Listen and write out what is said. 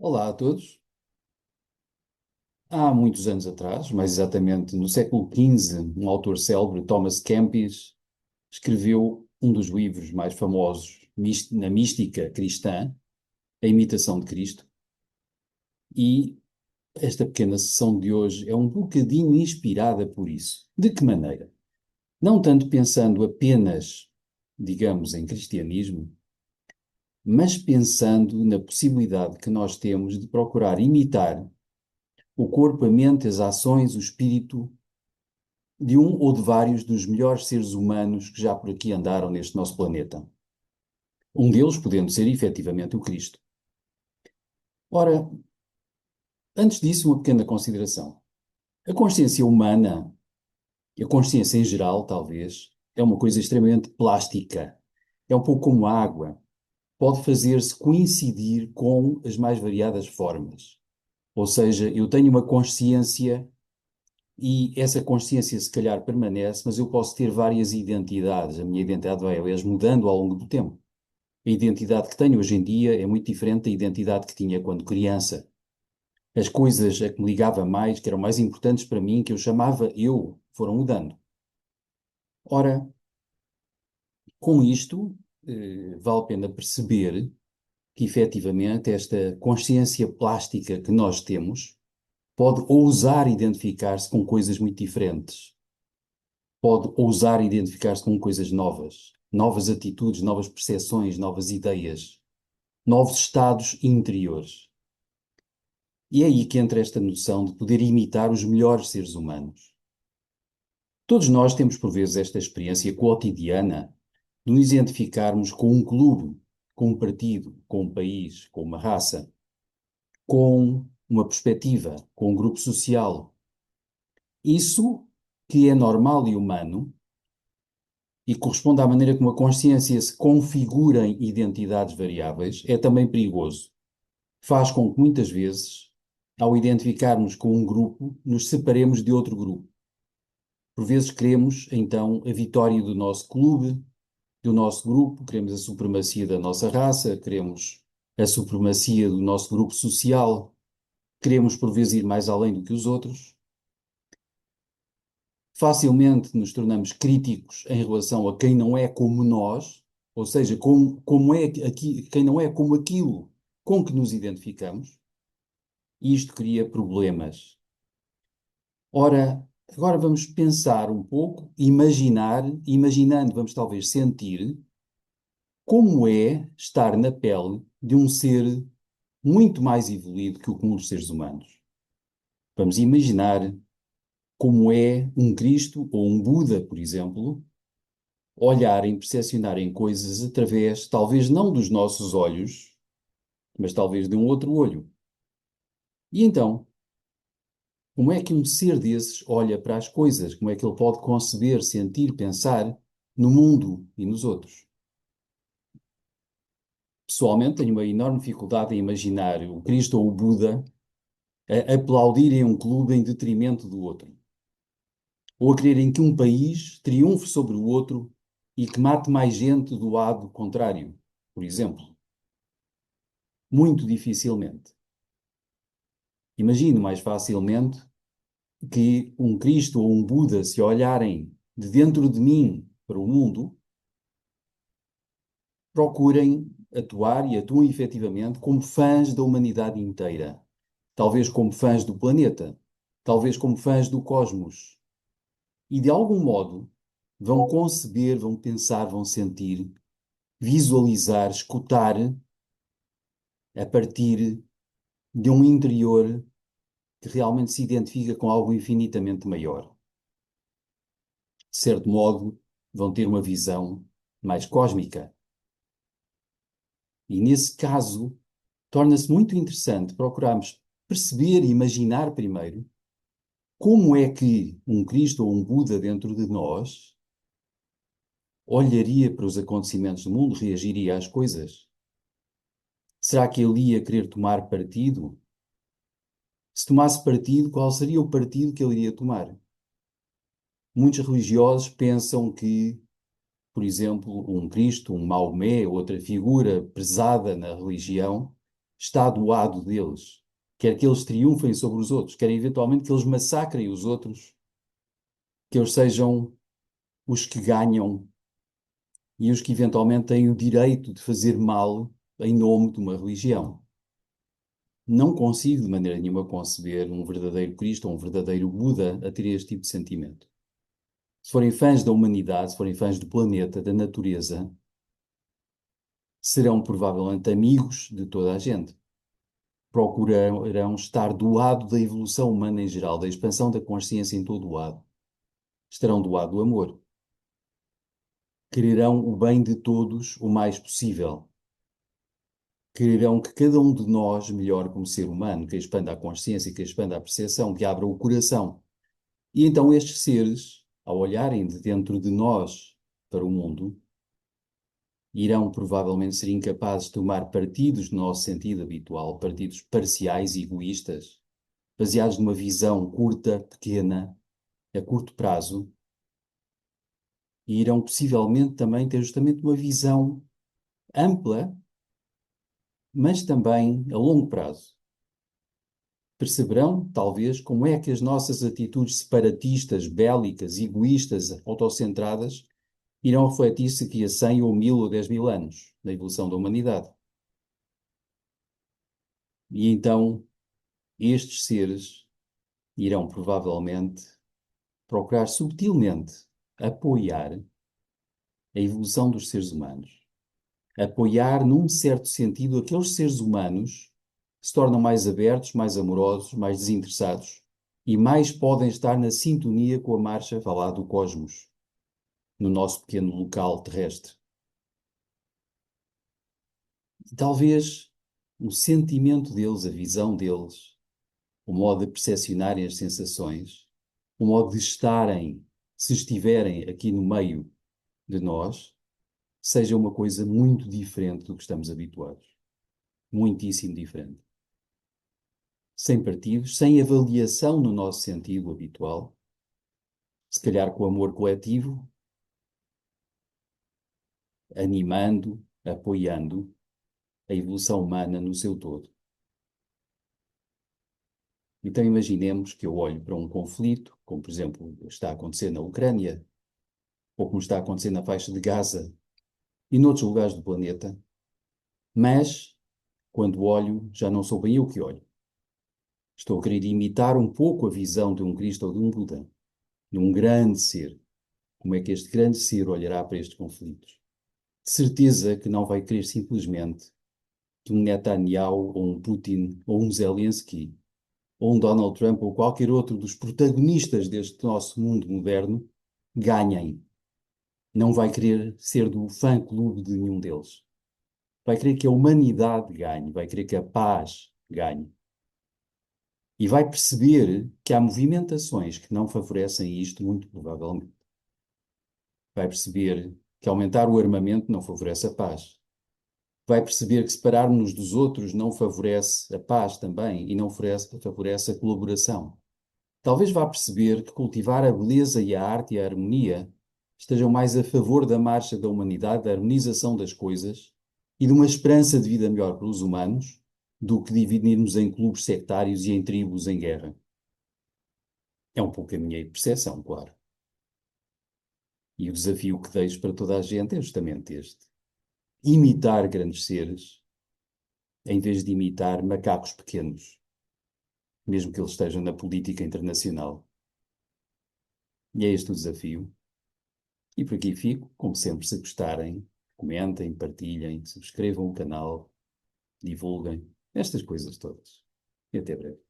Olá a todos. Há muitos anos atrás, mais exatamente no século XV, um autor célebre, Thomas Kempis, escreveu um dos livros mais famosos na mística cristã, A Imitação de Cristo, e esta pequena sessão de hoje é um bocadinho inspirada por isso. De que maneira? Não tanto pensando apenas, digamos, em cristianismo, mas pensando na possibilidade que nós temos de procurar imitar o corpo, a mente, as ações, o espírito de um ou de vários dos melhores seres humanos que já por aqui andaram neste nosso planeta. Um deles podendo ser efetivamente o Cristo. Ora, antes disso, uma pequena consideração. A consciência humana, e a consciência em geral, talvez, é uma coisa extremamente plástica. É um pouco como a água. Pode fazer-se coincidir com as mais variadas formas. Ou seja, eu tenho uma consciência e essa consciência se calhar permanece, mas eu posso ter várias identidades. A minha identidade vai, aliás, mudando ao longo do tempo. A identidade que tenho hoje em dia é muito diferente da identidade que tinha quando criança. As coisas a que me ligava mais, que eram mais importantes para mim, que eu chamava eu, foram mudando. Ora, com isto, vale a pena perceber que, efetivamente, esta consciência plástica que nós temos pode ousar identificar-se com coisas muito diferentes. Pode ousar identificar-se com coisas novas, novas atitudes, novas percepções, novas ideias, novos estados interiores. E é aí que entra esta noção de poder imitar os melhores seres humanos. Todos nós temos, por vezes, esta experiência cotidiana de nos identificarmos com um clube, com um partido, com um país, com uma raça, com uma perspectiva, com um grupo social. Isso, que é normal e humano, e corresponde à maneira como a consciência se configura em identidades variáveis, é também perigoso. Faz com que muitas vezes, ao identificarmos com um grupo, nos separemos de outro grupo. Por vezes queremos, então, a vitória do nosso clube, do nosso grupo, queremos a supremacia da nossa raça, queremos a supremacia do nosso grupo social, queremos, por vezes, ir mais além do que os outros. Facilmente nos tornamos críticos em relação a quem não é como nós, ou seja, como é aqui, quem não é como aquilo com que nos identificamos, e isto cria problemas. Ora, agora vamos pensar um pouco, imaginando, vamos talvez sentir como é estar na pele de um ser muito mais evoluído que o comum dos seres humanos. Vamos imaginar como é um Cristo ou um Buda, por exemplo, olharem, percepcionarem coisas através, talvez não dos nossos olhos, mas talvez de um outro olho. E então, como é que um ser desses olha para as coisas? Como é que ele pode conceber, sentir, pensar no mundo e nos outros? Pessoalmente, tenho uma enorme dificuldade em imaginar o Cristo ou o Buda a aplaudirem um clube em detrimento do outro. Ou a quererem que um país triunfe sobre o outro e que mate mais gente do lado contrário, por exemplo. Muito dificilmente. Imagino mais facilmente que um Cristo ou um Buda se olharem de dentro de mim para o mundo, procurem atuar e atuem efetivamente como fãs da humanidade inteira. Talvez como fãs do planeta, talvez como fãs do cosmos. E de algum modo vão conceber, vão pensar, vão sentir, visualizar, escutar a partir de um interior que realmente se identifica com algo infinitamente maior. De certo modo, vão ter uma visão mais cósmica. E nesse caso, torna-se muito interessante procurarmos perceber e imaginar primeiro como é que um Cristo ou um Buda dentro de nós olharia para os acontecimentos do mundo, reagiria às coisas. Será que ele ia querer tomar partido? Se tomasse partido, qual seria o partido que ele iria tomar? Muitos religiosos pensam que, por exemplo, um Cristo, um Maomé, outra figura pesada na religião, está do lado deles, quer que eles triunfem sobre os outros, quer eventualmente que eles massacrem os outros, que eles sejam os que ganham e os que eventualmente têm o direito de fazer mal em nome de uma religião. Não consigo de maneira nenhuma conceber um verdadeiro Cristo ou um verdadeiro Buda a ter este tipo de sentimento. Se forem fãs da humanidade, se forem fãs do planeta, da natureza, serão provavelmente amigos de toda a gente. Procurarão estar do lado da evolução humana em geral, da expansão da consciência em todo o lado. Estarão do lado do amor. Quererão o bem de todos o mais possível. Quererão que cada um de nós melhore como ser humano, que expanda a consciência, que expanda a percepção, que abra o coração. E então estes seres, ao olharem de dentro de nós para o mundo, irão provavelmente ser incapazes de tomar partidos no nosso sentido habitual, partidos parciais e egoístas, baseados numa visão curta, pequena, a curto prazo, e irão possivelmente também ter justamente uma visão ampla, mas também a longo prazo. Perceberão, talvez, como é que as nossas atitudes separatistas, bélicas, egoístas, autocentradas, irão refletir-se aqui a 100 ou 1000 ou 10.000 anos na evolução da humanidade. E então, estes seres irão provavelmente procurar subtilmente apoiar a evolução dos seres humanos. Apoiar, num certo sentido, aqueles seres humanos que se tornam mais abertos, mais amorosos, mais desinteressados e mais podem estar na sintonia com a marcha, vá lá, do cosmos, no nosso pequeno local terrestre. E talvez o sentimento deles, a visão deles, o modo de percepcionarem as sensações, o modo de estarem, se estiverem aqui no meio de nós, seja uma coisa muito diferente do que estamos habituados. Muitíssimo diferente. Sem partidos, sem avaliação no nosso sentido habitual, se calhar com amor coletivo, animando, apoiando a evolução humana no seu todo. Então imaginemos que eu olho para um conflito, como por exemplo está a acontecer na Ucrânia, ou como está a acontecer na faixa de Gaza e noutros lugares do planeta, mas quando olho já não sou bem eu que olho. Estou a querer imitar um pouco a visão de um Cristo ou de um Buda, de um grande ser. Como é que este grande ser olhará para estes conflitos? De certeza que não vai querer simplesmente que um Netanyahu, ou um Putin, ou um Zelensky, ou um Donald Trump, ou qualquer outro dos protagonistas deste nosso mundo moderno ganhem. Não vai querer ser do fã-clube de nenhum deles. Vai querer que a humanidade ganhe, vai querer que a paz ganhe. E vai perceber que há movimentações que não favorecem isto, muito provavelmente. Vai perceber que aumentar o armamento não favorece a paz. Vai perceber que separar-nos dos outros não favorece a paz também e não favorece a colaboração. Talvez vá perceber que cultivar a beleza e a arte e a harmonia estejam mais a favor da marcha da humanidade, da harmonização das coisas e de uma esperança de vida melhor para os humanos, do que dividirmos em clubes sectários e em tribos em guerra. É um pouco a minha percepção, claro. E o desafio que deixo para toda a gente é justamente este. Imitar grandes seres, em vez de imitar macacos pequenos, mesmo que eles estejam na política internacional. E é este o desafio. E por aqui fico, como sempre, se gostarem, comentem, partilhem, subscrevam o canal, divulguem, estas coisas todas. E até breve.